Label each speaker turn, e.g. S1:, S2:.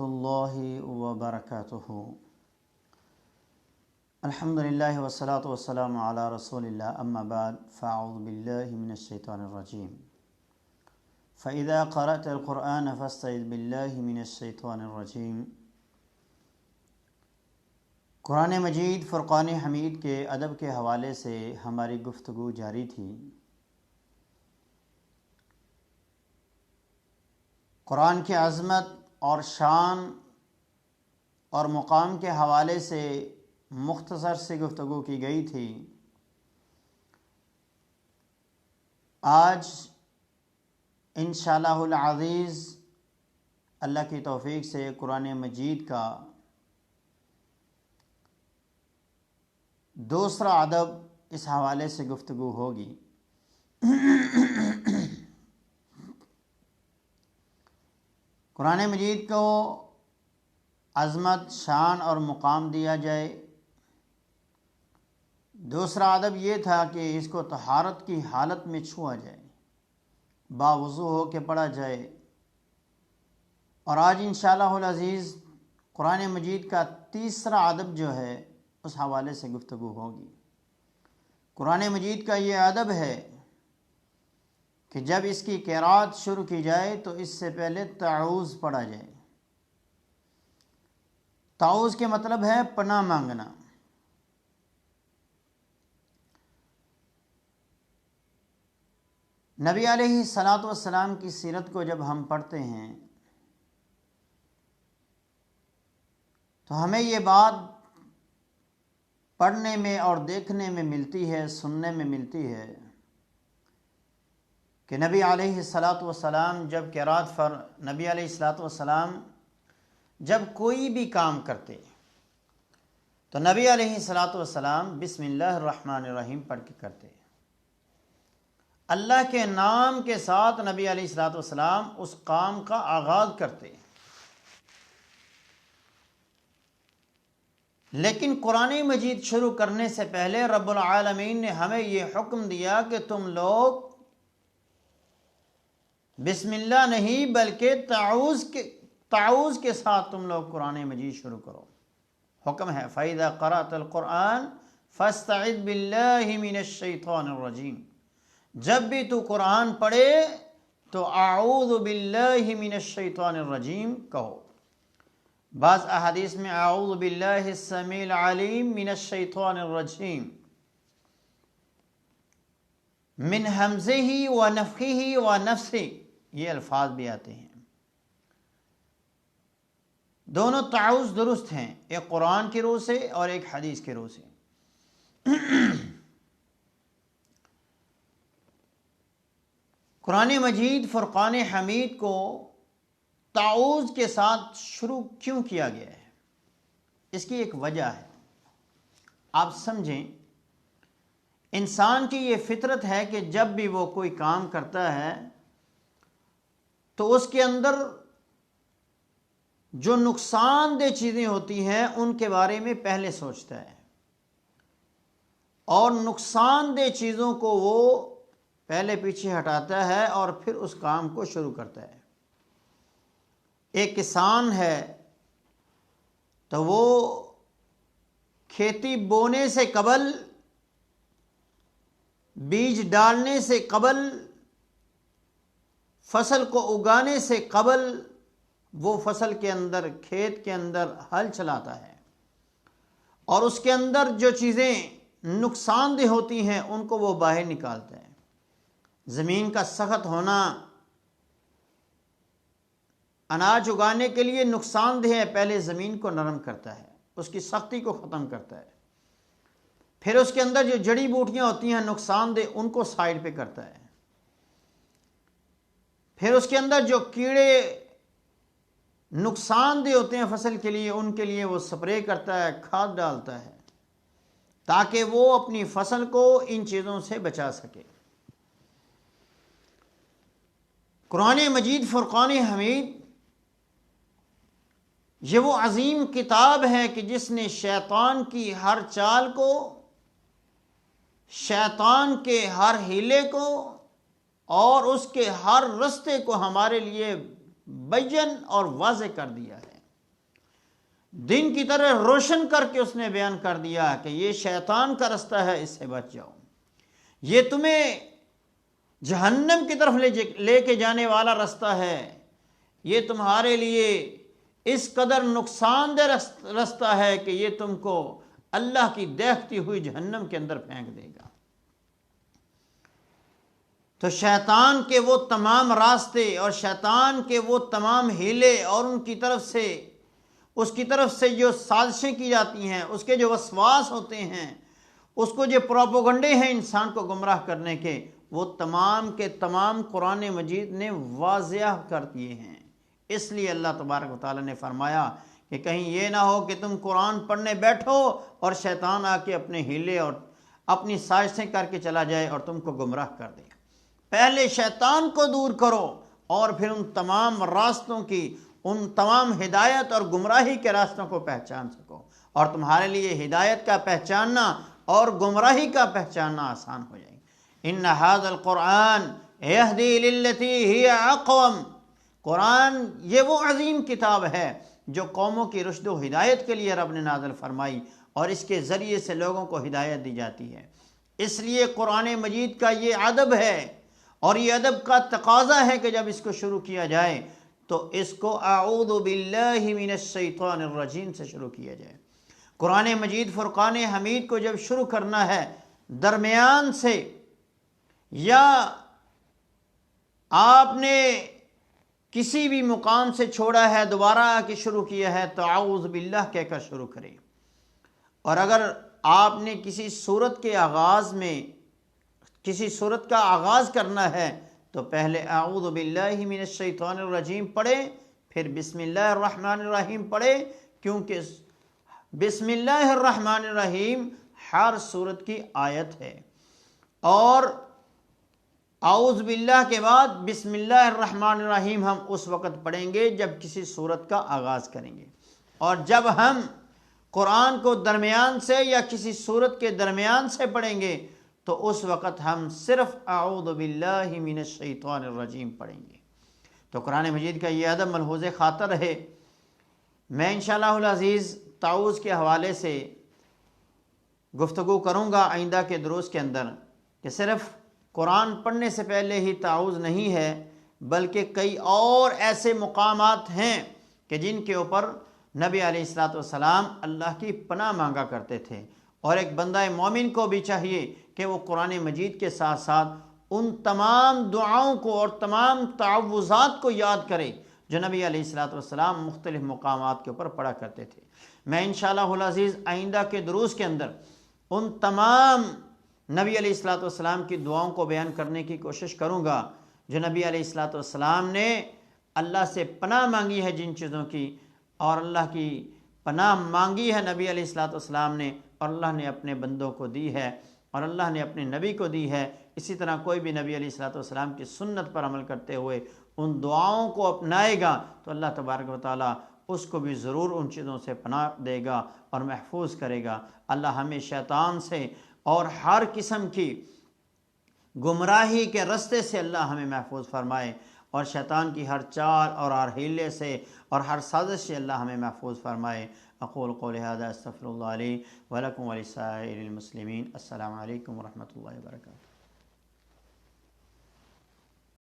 S1: الله وبركاته. الحمد لله والصلاة والسلام على رسول الله، أما بعد فأعوذ بالله من الشيطان الرجيم. فإذا قرأت القرآن فاستعذ بالله من الشيطان الرجيم. قرآن مجید فرقان حمید کے ادب کے حوالے سے ہماری گفتگو جاری تھی. قرآن کی عظمت اور شان اور مقام کے حوالے سے مختصر سی گفتگو کی گئی تھی. آج انشاءاللہ العزیز اللہ کی توفیق سے قرآن مجید کا دوسرا ادب اس حوالے سے گفتگو ہوگی. قرآن مجید کو عظمت، شان اور مقام دیا جائے. دوسرا ادب یہ تھا کہ اس کو طہارت کی حالت میں چھوا جائے، باوضو ہو کے پڑھا جائے. اور آج انشاءاللہ العزیز قرآن مجید کا تیسرا ادب جو ہے اس حوالے سے گفتگو ہوگی. قرآن مجید کا یہ ادب ہے کہ جب اس کی قراءت شروع کی جائے تو اس سے پہلے تعوذ پڑھا جائے. تعوذ کے مطلب ہے پناہ مانگنا. نبی علیہ الصلاۃ والسلام کی سیرت کو جب ہم پڑھتے ہیں تو ہمیں یہ بات پڑھنے میں اور دیکھنے میں ملتی ہے، سننے میں ملتی ہے کہ نبی علیہ الصلاۃ والسلام جب قرات نبی علیہ الصلاۃ والسلام جب کوئی بھی کام کرتے تو نبی علیہ الصلاۃ والسلام بسم اللہ الرحمن الرحیم پڑھ کے کرتے. اللہ کے نام کے ساتھ نبی علیہ الصلاۃ والسلام اس کام کا آغاز کرتے. لیکن قرآن مجید شروع کرنے سے پہلے رب العالمین نے ہمیں یہ حکم دیا کہ تم لوگ بسم اللہ نہیں بلکہ تعوذ کے ساتھ تم لوگ قرآن مجید شروع کرو. حکم ہے فَإِذَا قَرَأْتَ الْقُرْآنَ فَاسْتَعِذْ بِاللَّهِ مِنَ الشَّيْطَانِ الرَّجِيمِ. جب بھی تو قرآن پڑھے تو اعوذ باللہ من الشیطان الرجیم کہو. بعض احادیث میں اعوذ باللہ السمیع العلیم من الشیطان الرجیم من ہمزہ ونفخہ ونفثہ، یہ الفاظ بھی آتے ہیں. دونوں تعوذ درست ہیں، ایک قرآن کی روح سے اور ایک حدیث کی روح سے. قرآن مجید فرقان حمید کو تعوذ کے ساتھ شروع کیوں کیا گیا ہے؟ اس کی ایک وجہ ہے. آپ سمجھیں، انسان کی یہ فطرت ہے کہ جب بھی وہ کوئی کام کرتا ہے تو اس کے اندر جو نقصان دہ چیزیں ہوتی ہیں ان کے بارے میں پہلے سوچتا ہے، اور نقصان دہ چیزوں کو وہ پہلے پیچھے ہٹاتا ہے اور پھر اس کام کو شروع کرتا ہے. ایک کسان ہے تو وہ کھیتی بونے سے قبل، بیج ڈالنے سے قبل، فصل کو اگانے سے قبل وہ فصل کے اندر، کھیت کے اندر ہل چلاتا ہے، اور اس کے اندر جو چیزیں نقصان دہ ہوتی ہیں ان کو وہ باہر نکالتا ہے. زمین کا سخت ہونا اناج اگانے کے لیے نقصان دہ ہے. پہلے زمین کو نرم کرتا ہے، اس کی سختی کو ختم کرتا ہے. پھر اس کے اندر جو جڑی بوٹیاں ہوتی ہیں نقصان دہ، ان کو سائیڈ پہ کرتا ہے. پھر اس کے اندر جو کیڑے نقصان دہ ہوتے ہیں فصل کے لیے، ان کے لیے وہ سپرے کرتا ہے، کھاد ڈالتا ہے، تاکہ وہ اپنی فصل کو ان چیزوں سے بچا سکے. قرآن مجید فرقان حمید یہ وہ عظیم کتاب ہے کہ جس نے شیطان کی ہر چال کو، شیطان کے ہر ہیلے کو اور اس کے ہر رستے کو ہمارے لیے بیان اور واضح کر دیا ہے. دن کی طرح روشن کر کے اس نے بیان کر دیا کہ یہ شیطان کا رستہ ہے، اس سے بچ جاؤ، یہ تمہیں جہنم کی طرف لے کے جانے والا رستہ ہے، یہ تمہارے لیے اس قدر نقصان دہ رستہ ہے کہ یہ تم کو اللہ کی دیکھتی ہوئی جہنم کے اندر پھینک دے گا۔ تو شیطان کے وہ تمام راستے اور شیطان کے وہ تمام ہیلے اور اس کی طرف سے جو سازشیں کی جاتی ہیں، اس کے جو وسواس ہوتے ہیں، اس کو جو پروپیگنڈے ہیں انسان کو گمراہ کرنے کے، وہ تمام کے تمام قرآن مجید نے واضح کر دیے ہیں۔ اس لیے اللہ تبارک و تعالیٰ نے فرمایا کہ کہیں یہ نہ ہو کہ تم قرآن پڑھنے بیٹھو اور شیطان آ کے اپنے ہیلے اور اپنی سازشیں کر کے چلا جائے اور تم کو گمراہ کر دے۔ پہلے شیطان کو دور کرو اور پھر ان تمام راستوں کی، ان تمام ہدایت اور گمراہی کے راستوں کو پہچان سکو، اور تمہارے لیے ہدایت کا پہچاننا اور گمراہی کا پہچاننا آسان ہو جائے گا۔ ان ھذا القرآن یہدی للتی ہی اقوم، قرآن یہ وہ عظیم کتاب ہے جو قوموں کی رشد و ہدایت کے لیے رب نے نازل فرمائی، اور اس کے ذریعے سے لوگوں کو ہدایت دی جاتی ہے۔ اس لیے قرآن مجید کا یہ ادب ہے، اور یہ ادب کا تقاضا ہے کہ جب اس کو شروع کیا جائے تو اس کو اعوذ باللہ من الشیطان الرجیم سے شروع کیا جائے۔ قرآن مجید فرقان حمید کو جب شروع کرنا ہے درمیان سے، یا آپ نے کسی بھی مقام سے چھوڑا ہے دوبارہ آ کے شروع کیا ہے تو اعوذ باللہ کہہ کر شروع کریں۔ اور اگر آپ نے کسی سورت کے آغاز میں کسی سورت کا آغاز کرنا ہے تو پہلے اعوذ باللہ من الشیطان الرجیم پڑھے، پھر بسم اللہ الرحمن الرحیم پڑھے، کیونکہ بسم اللہ الرحمن الرحیم ہر سورت کی آیت ہے، اور اعوذ باللہ کے بعد بسم اللہ الرحمن الرحیم ہم اس وقت پڑھیں گے جب کسی سورت کا آغاز کریں گے، اور جب ہم قرآن کو درمیان سے یا کسی سورت کے درمیان سے پڑھیں گے تو اس وقت ہم صرف اعوذ باللہ من الشیطان الرجیم پڑھیں گے۔ تو قرآن مجید کا یہ ادب ملحوظ خاطر ہے۔ میں انشاءاللہ العزیز تعوذ کے حوالے سے گفتگو کروں گا آئندہ کے دروس کے اندر، کہ صرف قرآن پڑھنے سے پہلے ہی تعوذ نہیں ہے، بلکہ کئی اور ایسے مقامات ہیں کہ جن کے اوپر نبی علیہ الصلوۃ والسلام اللہ کی پناہ مانگا کرتے تھے، اور ایک بندہ مومن کو بھی چاہیے کہ وہ قرآن مجید کے ساتھ ساتھ ان تمام دعاؤں کو اور تمام تعوذات کو یاد کرے جو نبی علیہ الصلوۃ والسلام مختلف مقامات کے اوپر پڑھا کرتے تھے۔ میں انشاءاللہ العزیز آئندہ کے دروس کے اندر ان تمام نبی علیہ الصلوۃ والسلام کی دعاؤں کو بیان کرنے کی کوشش کروں گا جو نبی علیہ الصلوۃ والسلام نے اللہ سے پناہ مانگی ہے جن چیزوں کی، اور اللہ کی پناہ مانگی ہے نبی علیہ الصلوۃ والسلام نے، اور اللہ نے اپنے بندوں کو دی ہے، اور اللہ نے اپنے نبی کو دی ہے۔ اسی طرح کوئی بھی نبی علیہ الصلوۃ والسلام کی سنت پر عمل کرتے ہوئے ان دعاؤں کو اپنائے گا تو اللہ تبارک و تعالیٰ اس کو بھی ضرور ان چیزوں سے پناہ دے گا اور محفوظ کرے گا۔ اللہ ہمیں شیطان سے اور ہر قسم کی گمراہی کے رستے سے اللہ ہمیں محفوظ فرمائے، اور شیطان کی ہر چال اور ہر حیلے سے اور ہر سازش سے اللہ ہمیں محفوظ فرمائے۔ اقول قولی ھذا استغفر اللہ لی ولکم ولسائر المسلمین۔ السلام علیکم ورحمۃ اللہ وبرکاتہ۔